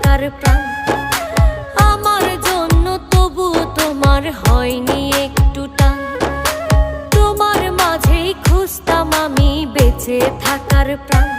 থাকার প্রাণ। আমার জন্য তবু তোমার হয়নি একটু টান। তোমার মাঝেই খুঁজতাম আমি বেঁচে থাকার প্রাণ।